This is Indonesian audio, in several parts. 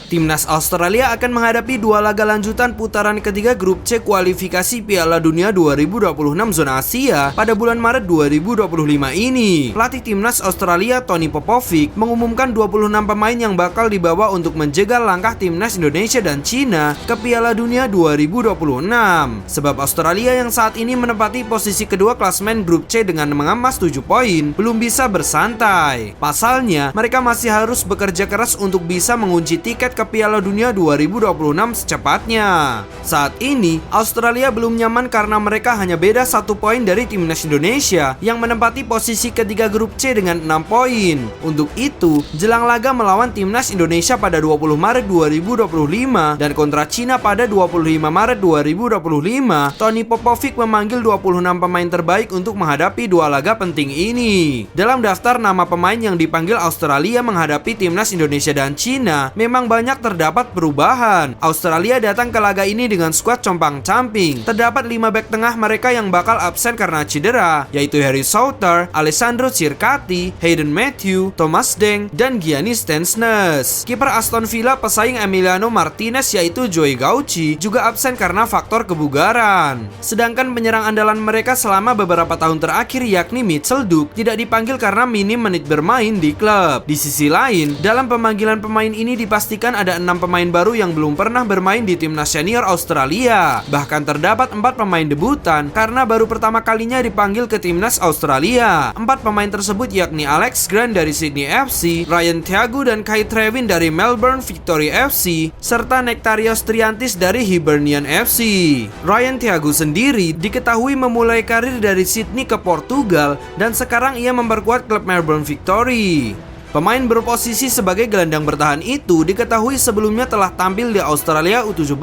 Timnas Australia akan menghadapi dua laga lanjutan putaran ketiga grup C kualifikasi Piala Dunia 2026 zona Asia pada bulan Maret 2025 ini. Pelatih Timnas Australia Tony Popovic mengumumkan 26 pemain yang bakal dibawa untuk menjegal langkah Timnas Indonesia dan Cina ke Piala Dunia 2026. Sebab Australia yang saat ini menempati posisi kedua klasemen grup C dengan mengemas 7 poin belum bisa bersantai. Pasalnya, mereka masih harus bekerja keras untuk bisa mengunci tiket ke Piala Dunia 2026 secepatnya. Saat ini, Australia belum nyaman karena mereka hanya beda 1 poin dari Timnas Indonesia yang menempati posisi ketiga grup C dengan 6 poin. Untuk itu, jelang laga melawan Timnas Indonesia pada 20 Maret 2025 dan kontra Cina pada 25 Maret 2025, Tony Popovic memanggil 26 pemain terbaik untuk menghadapi dua laga penting ini. Dalam daftar nama pemain yang dipanggil Australia menghadapi Timnas Indonesia dan Cina, memang banyak terdapat perubahan. Australia datang ke laga ini dengan skuad compang-camping. Terdapat 5 bek tengah mereka yang bakal absen karena cedera, yaitu Harry Souttar, Alessandro Circati, Hayden Matthew, Thomas Deng, dan Giannis Stensnes. Kiper Aston Villa pesaing Emiliano Martinez yaitu Joey Gauchi juga absen karena faktor kebugaran. Sedangkan penyerang andalan mereka selama beberapa tahun terakhir yakni Mitchell Duke tidak dipanggil karena minim menit bermain di klub. Di sisi lain, dalam pemanggilan pemain ini dipastikan ada 6 pemain baru yang belum pernah bermain di timnas senior Australia. Bahkan terdapat 4 pemain debutan karena baru pertama kalinya dipanggil ke timnas Australia. 4 pemain tersebut yakni Alex Grant dari Sydney FC, Ryan Thiago dan Kai Trevin dari Melbourne Victory FC, serta Nektarios Triantis dari Hibernian FC. Ryan Thiago sendiri diketahui memulai karir dari Sydney ke Portugal dan sekarang ia memperkuat klub Melbourne Victory. Pemain berposisi sebagai gelandang bertahan itu diketahui sebelumnya telah tampil di Australia U17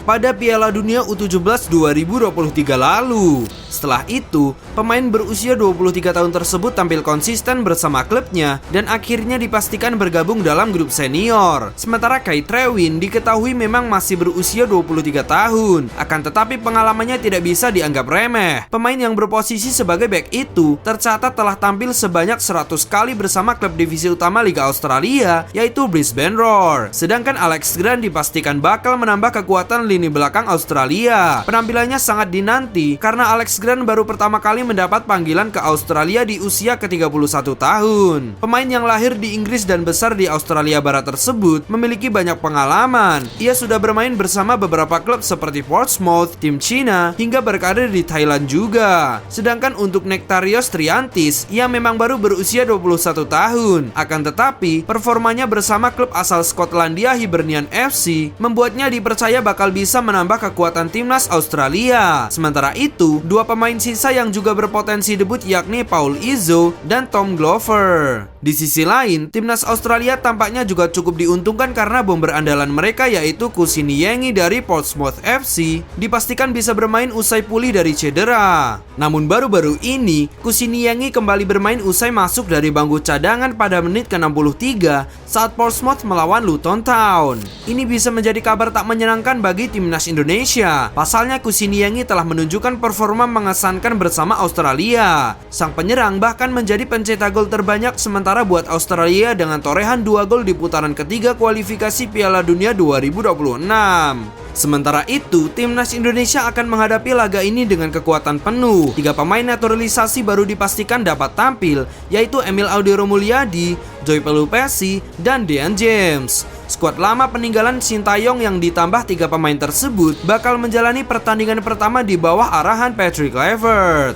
pada Piala Dunia U17 2023 lalu. Setelah itu, pemain berusia 23 tahun tersebut tampil konsisten bersama klubnya dan akhirnya dipastikan bergabung dalam grup senior. Sementara Kai Trevin diketahui memang masih berusia 23 tahun, akan tetapi pengalamannya tidak bisa dianggap remeh. Pemain yang berposisi sebagai bek itu tercatat telah tampil sebanyak 100 kali bersama klub divisi utama Liga Australia, yaitu Brisbane Roar. Sedangkan Alex Grant dipastikan bakal menambah kekuatan lini belakang Australia. Penampilannya sangat dinanti karena Alex Grant baru pertama kali mendapat panggilan ke Australia di usia ke-31 tahun. Pemain yang lahir di Inggris dan besar di Australia Barat tersebut memiliki banyak pengalaman. Ia sudah bermain bersama beberapa klub seperti Portsmouth, tim Cina, hingga berkarir di Thailand juga. Sedangkan untuk Nektarios Triantis, ia memang baru berusia 21 tahun. Akan tetapi, performanya bersama klub asal Skotlandia Hibernian FC membuatnya dipercaya bakal bisa menambah kekuatan timnas Australia. Sementara itu, 2 pemain sisa yang juga berpotensi debut yakni Paul Izzo dan Tom Glover. Di sisi lain, timnas Australia tampaknya juga cukup diuntungkan karena bomber andalan mereka yaitu Kusiniyengi dari Portsmouth FC dipastikan bisa bermain usai pulih dari cedera. Namun baru-baru ini, Kusiniyengi kembali bermain usai masuk dari bangku cadangan pada menit ke-63 saat Portsmouth melawan Luton Town. Ini bisa menjadi kabar tak menyenangkan bagi timnas Indonesia. Pasalnya Kusiniyengi telah menunjukkan performa mengesankan bersama Australia. Sang penyerang bahkan menjadi pencetak gol terbanyak sementara buat Australia dengan torehan 2 gol di putaran ketiga kualifikasi Piala Dunia 2026. Sementara itu, timnas Indonesia akan menghadapi laga ini dengan kekuatan penuh. 3 pemain naturalisasi baru dipastikan dapat tampil, yaitu Emil Audi Romuliadi, Joy Pelupesi, dan Dean James. Skuad lama peninggalan Sintayong yang ditambah 3 pemain tersebut bakal menjalani pertandingan pertama di bawah arahan Patrick Kluivert.